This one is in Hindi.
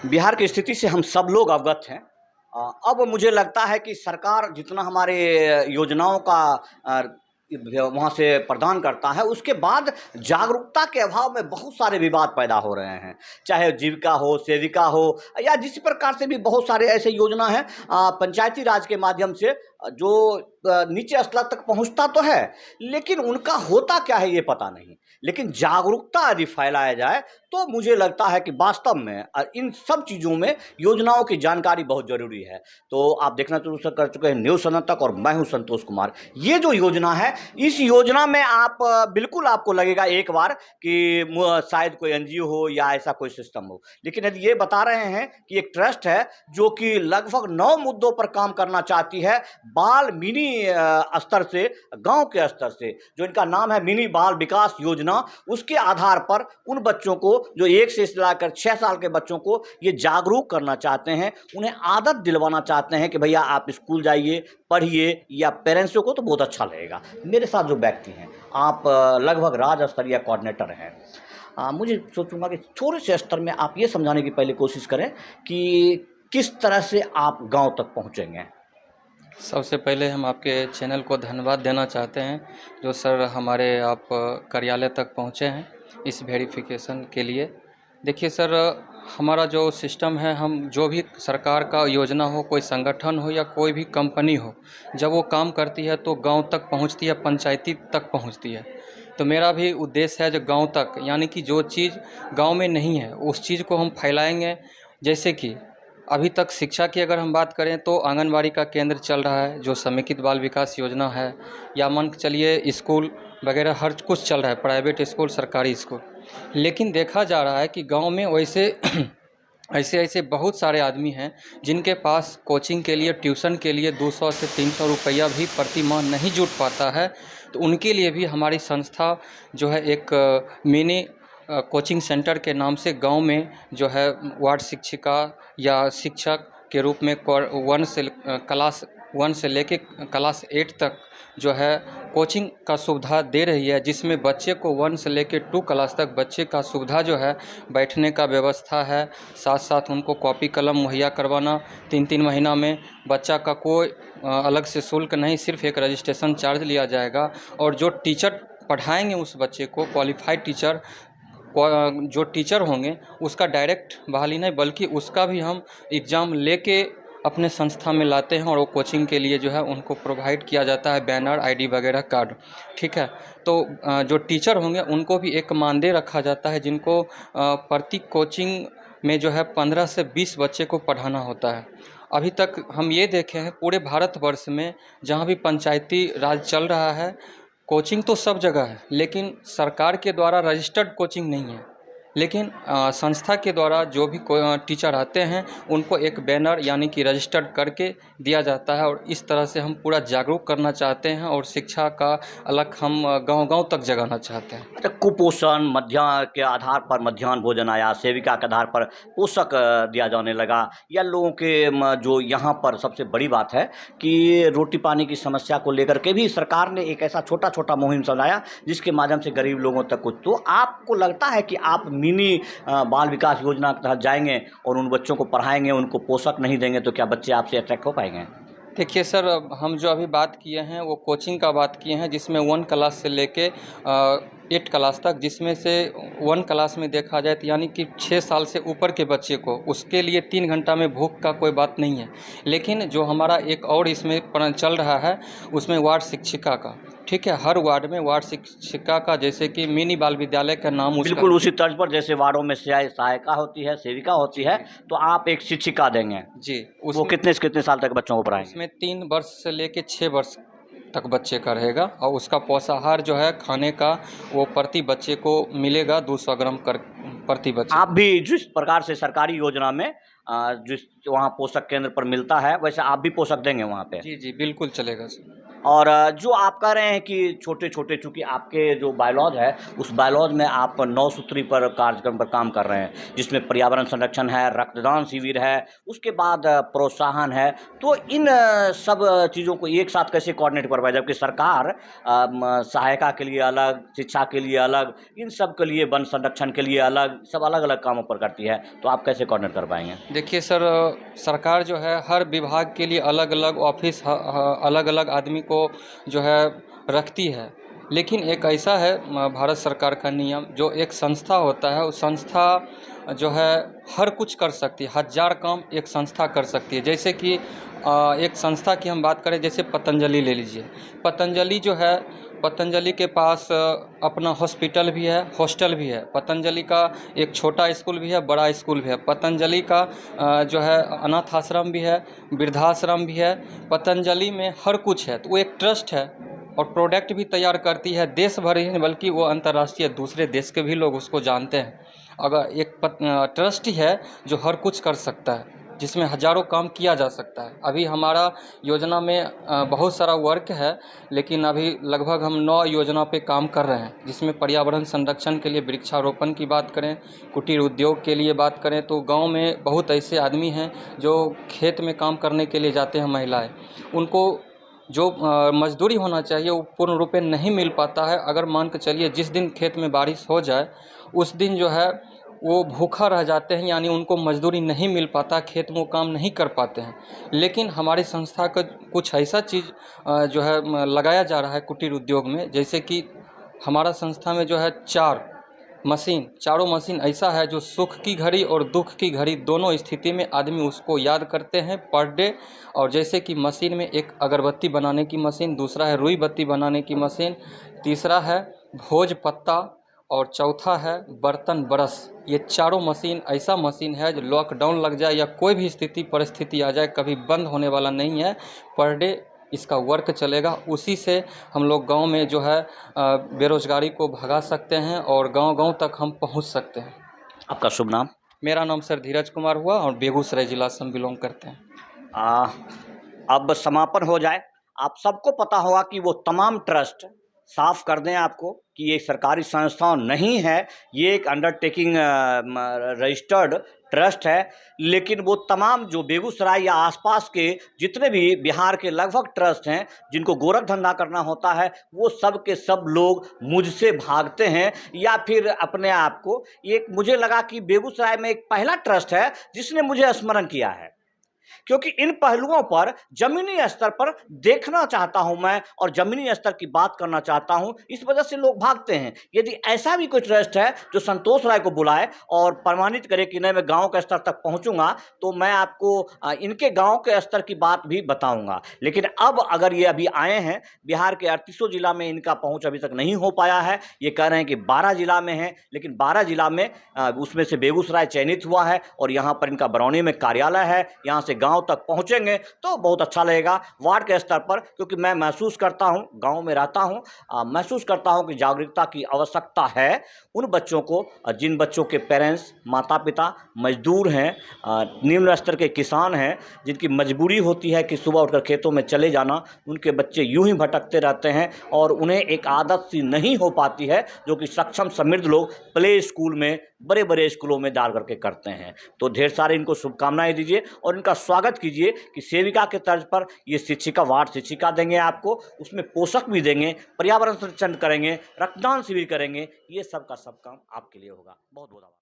बिहार की स्थिति से हम सब लोग अवगत हैं। अब मुझे लगता है कि सरकार जितना हमारे योजनाओं का वहाँ से प्रदान करता है, उसके बाद जागरूकता के अभाव में बहुत सारे विवाद पैदा हो रहे हैं। चाहे जीविका हो, सेविका हो, या जिस प्रकार से भी बहुत सारे ऐसे योजना हैं पंचायती राज के माध्यम से जो नीचे स्तर तक पहुंचता तो है, लेकिन उनका होता क्या है ये पता नहीं। लेकिन जागरूकता यदि फैलाया जाए तो मुझे लगता है कि वास्तव में इन सब चीज़ों में योजनाओं की जानकारी बहुत ज़रूरी है। तो आप देखना शुरू कर चुके हैं न्यूज़ सनक तक, और मैं हूं संतोष कुमार। ये जो योजना है, इस योजना में आप बिल्कुल आपको लगेगा एक बार कि शायद कोई एनजीओ हो या ऐसा कोई सिस्टम हो, लेकिन यदि ये बता रहे हैं कि एक ट्रस्ट है जो कि लगभग 9 मुद्दों पर काम करना चाहती है, बाल मिनी स्तर से, गांव के स्तर से, जो इनका नाम है मिनी बाल विकास योजना, उसके आधार पर उन बच्चों को जो 1 से लेकर 6 साल के बच्चों को ये जागरूक करना चाहते हैं, उन्हें आदत दिलवाना चाहते हैं कि भैया आप स्कूल जाइए, पढ़िए, या पेरेंट्स को तो बहुत अच्छा लगेगा। मेरे साथ जो व्यक्ति हैं, आप लगभग राज्य स्तरीय कोऑर्डिनेटर हैं। मुझे सोचूंगा कि थोड़े से स्तर में आप ये समझाने की पहले कोशिश करें कि किस तरह से आप गांव तक पहुंचेंगे। सबसे पहले हम आपके चैनल को धन्यवाद देना चाहते हैं, जो सर हमारे आप कार्यालय तक पहुँचे हैं इस वेरिफिकेशन के लिए। देखिए सर, हमारा जो सिस्टम है, हम जो भी सरकार का योजना हो, कोई संगठन हो या कोई भी कंपनी हो, जब वो काम करती है तो गांव तक पहुंचती है, पंचायती तक पहुंचती है। तो मेरा भी उद्देश्य है जो गांव तक, यानी कि जो चीज़ गांव में नहीं है उस चीज़ को हम फैलाएंगे। जैसे कि अभी तक शिक्षा की अगर हम बात करें तो आंगनबाड़ी का केंद्र चल रहा है, जो समेकित बाल विकास योजना है, या मान के चलिए स्कूल वगैरह हर कुछ चल रहा है, प्राइवेट स्कूल, सरकारी स्कूल। लेकिन देखा जा रहा है कि गांव में वैसे ऐसे बहुत सारे आदमी हैं जिनके पास कोचिंग के लिए, ट्यूशन के लिए 200 से 300 रुपया भी प्रति माह नहीं जुट पाता है। तो उनके लिए भी हमारी संस्था जो है एक मिनी कोचिंग सेंटर के नाम से गांव में जो है वार्ड शिक्षिका या शिक्षक के रूप में क्लास 1 से लेके क्लास 8 तक जो है कोचिंग का सुविधा दे रही है, जिसमें बच्चे को 1 से लेके 2 क्लास तक बच्चे का सुविधा जो है, बैठने का व्यवस्था है, साथ साथ उनको कॉपी कलम मुहैया करवाना 3-3 महीना में। बच्चा का कोई अलग से शुल्क नहीं, सिर्फ एक रजिस्ट्रेशन चार्ज लिया जाएगा। और जो टीचर पढ़ाएंगे उस बच्चे को, क्वालिफाइड टीचर जो टीचर होंगे, उसका डायरेक्ट बहाली नहीं बल्कि उसका भी हम एग्ज़ाम लेके अपने संस्था में लाते हैं, और वो कोचिंग के लिए जो है उनको प्रोवाइड किया जाता है बैनर, आईडी वगैरह कार्ड। ठीक है, तो जो टीचर होंगे उनको भी एक मानदेय रखा जाता है, जिनको प्रति कोचिंग में जो है 15 से 20 बच्चे को पढ़ाना होता है। अभी तक हम ये देखे हैं पूरे भारतवर्ष में जहाँ भी पंचायती राज चल रहा है, कोचिंग तो सब जगह है, लेकिन सरकार के द्वारा रजिस्टर्ड कोचिंग नहीं है। लेकिन संस्था के द्वारा जो भी टीचर आते हैं उनको एक बैनर यानी कि रजिस्टर्ड करके दिया जाता है, और इस तरह से हम पूरा जागरूक करना चाहते हैं और शिक्षा का अलग हम गांव-गांव तक जगाना चाहते हैं। अच्छा, कुपोषण मध्याह्न के आधार पर मध्याह्न भोजन आया, सेविका के आधार पर पोषक दिया जाने लगा, या लोगों के जो यहाँ पर सबसे बड़ी बात है कि रोटी पानी की समस्या को लेकर के भी सरकार ने एक ऐसा छोटा छोटा मुहिम चलाया जिसके माध्यम से गरीब लोगों तक कुछ। तो आपको लगता है कि आप मिनी बाल विकास योजना के तहत जाएंगे और उन बच्चों को पढ़ाएंगे, उनको पोषक नहीं देंगे, तो क्या बच्चे आपसे अट्रैक्ट हो पाएंगे? देखिए सर, हम जो अभी बात किए हैं वो कोचिंग का बात किए हैं, जिसमें 1 क्लास से लेके 8 क्लास तक, जिसमें से 1 क्लास में देखा जाए तो यानी कि 6 साल से ऊपर के बच्चे को, उसके लिए 3 घंटा में भूख का कोई बात नहीं है। लेकिन जो हमारा एक और इसमें चल रहा है उसमें वार्ड शिक्षिका का, ठीक है, हर वार्ड में वार्ड शिक्षिका का, जैसे कि मिनी बाल विद्यालय का नाम बिल्कुल उसी तर्ज पर जैसे वार्डों में सहायिका होती है, सेविका होती है, तो आप एक शिक्षिका देंगे जी। वो कितने से कितने साल तक बच्चों को पढ़ाएंगे? उसमें 3 वर्ष से लेके 6 वर्ष तक बच्चे का रहेगा, और उसका पोषाहार जो है खाने का वो प्रति बच्चे को मिलेगा 200 ग्राम प्रति बच्चे। आप भी जिस प्रकार से सरकारी योजना में जिस वहाँ पोषक केंद्र पर मिलता है, वैसे आप भी पोषक देंगे वहाँ पे? जी जी, बिल्कुल चलेगा सर। और जो आप कह रहे हैं कि छोटे छोटे, चूँकि आपके जो बायलॉज है उस बायलॉज में आप 9 सूत्री पर कार्यक्रम पर काम कर रहे हैं, जिसमें पर्यावरण संरक्षण है, रक्तदान शिविर है, उसके बाद प्रोत्साहन है। तो इन सब चीज़ों को एक साथ कैसे कोऑर्डिनेट कर पाए, जबकि सरकार सहायता के लिए अलग, शिक्षा के लिए अलग, इन सब के लिए, वन संरक्षण के लिए अलग, सब अलग अलग कामों पर करती है, तो आप कैसे कोऑर्डिनेट कर पाएंगे? देखिए सर, सरकार जो है हर विभाग के लिए अलग अलग ऑफिस, अलग अलग आदमी को जो है रखती है। लेकिन एक ऐसा है भारत सरकार का नियम, जो एक संस्था होता है, उस संस्था जो है हर कुछ कर सकती है, 1000 काम एक संस्था कर सकती है। जैसे कि एक संस्था की हम बात करें, जैसे पतंजलि ले लीजिए। पतंजलि जो है, पतंजलि के पास अपना हॉस्पिटल भी है, हॉस्टल भी है। पतंजलि का एक छोटा स्कूल भी है, बड़ा स्कूल भी है। पतंजलि का जो है अनाथ आश्रम भी है, वृद्धाश्रम भी है। पतंजलि में हर कुछ है। तो वो एक ट्रस्ट है और प्रोडक्ट भी तैयार करती है, देश भर ही नहीं बल्कि वो अंतर्राष्ट्रीय दूसरे देश के भी लोग उसको जानते हैं। अगर एक ट्रस्ट ही है जो हर कुछ कर सकता है, जिसमें हज़ारों काम किया जा सकता है। अभी हमारा योजना में बहुत सारा वर्क है, लेकिन अभी लगभग हम 9 योजना पे काम कर रहे हैं, जिसमें पर्यावरण संरक्षण के लिए वृक्षारोपण की बात करें, कुटीर उद्योग के लिए बात करें, तो गांव में बहुत ऐसे आदमी हैं जो खेत में काम करने के लिए जाते हैं, महिलाएं, उनको जो मजदूरी होना चाहिए वो पूर्ण रूप में नहीं मिल पाता है। अगर मान के चलिए जिस दिन खेत में बारिश हो जाए उस दिन जो है वो भूखा रह जाते हैं, यानी उनको मजदूरी नहीं मिल पाता, खेत में वो काम नहीं कर पाते हैं। लेकिन हमारी संस्था का कुछ ऐसा चीज़ जो है लगाया जा रहा है कुटीर उद्योग में, जैसे कि हमारा संस्था में जो है चारों मशीन ऐसा है जो सुख की घड़ी और दुख की घड़ी दोनों स्थिति में आदमी उसको याद करते हैं पर डे। और जैसे कि मशीन में एक अगरबत्ती बनाने की मशीन, दूसरा है रुई बत्ती बनाने की मशीन, तीसरा है भोज पत्ता और चौथा है बर्तन ब्रश। ये चारों मशीन ऐसा मशीन है जो लॉकडाउन लग जाए या कोई भी परिस्थिति आ जाए, कभी बंद होने वाला नहीं है। पर डे इसका वर्क चलेगा। उसी से हम लोग गांव में जो है बेरोजगारी को भगा सकते हैं और गांव-गांव तक हम पहुंच सकते हैं। आपका शुभ नाम? मेरा नाम सर धीरज कुमार हुआ और बेगूसराय जिला से हम बिलोंग करते हैं। अब समापन हो जाए। आप सबको पता होगा कि वो तमाम ट्रस्ट साफ कर दें आपको कि ये सरकारी संस्थान नहीं है, ये एक अंडरटेकिंग रजिस्टर्ड ट्रस्ट है। लेकिन वो तमाम जो बेगूसराय या आसपास के जितने भी बिहार के लगभग ट्रस्ट हैं जिनको गोरख धंधा करना होता है, वो सब के सब लोग मुझसे भागते हैं या फिर अपने आप को, एक मुझे लगा कि बेगूसराय में एक पहला ट्रस्ट है जिसने मुझे स्मरण किया है, क्योंकि इन पहलुओं पर जमीनी स्तर पर देखना चाहता हूं मैं और जमीनी स्तर की बात करना चाहता हूं, इस वजह से लोग भागते हैं। यदि ऐसा भी कोई ट्रस्ट है जो संतोष राय को बुलाए और प्रमाणित करे कि नहीं मैं गांव के स्तर तक पहुंचूंगा, तो मैं आपको इनके गांव के स्तर की बात भी बताऊंगा। लेकिन अब अगर ये अभी आए हैं, बिहार के 38 जिला में इनका पहुंच अभी तक नहीं हो पाया है। ये कह रहे हैं कि 12 जिला में है, लेकिन 12 जिला में उसमें से बेगूसराय चयनित हुआ है और यहाँ पर इनका बरौनी में कार्यालय है। यहाँ से गांव तक पहुंचेंगे तो बहुत अच्छा लगेगा वार्ड के स्तर पर, क्योंकि मैं महसूस करता हूं, गांव में रहता हूं, महसूस करता हूं कि जागरूकता की आवश्यकता है उन बच्चों को जिन बच्चों के पेरेंट्स, माता पिता मजदूर हैं, निम्न स्तर के किसान हैं, जिनकी मजबूरी होती है कि सुबह उठकर खेतों में चले जाना। उनके बच्चे यूं ही भटकते रहते हैं और उन्हें एक आदत सी नहीं हो पाती है जो कि सक्षम समृद्ध लोग प्ले स्कूल में, बड़े बड़े स्कूलों में डाल करके करते हैं। तो ढेर सारे इनको शुभकामनाएं दीजिए और इनका स्वागत कीजिए कि सेविका के तर्ज पर ये शिक्षिका, वार्ड शिक्षिका देंगे आपको, उसमें पोषक भी देंगे, पर्यावरण संरक्षण करेंगे, रक्तदान शिविर करेंगे। ये सब का सब काम आपके लिए होगा। बहुत बहुत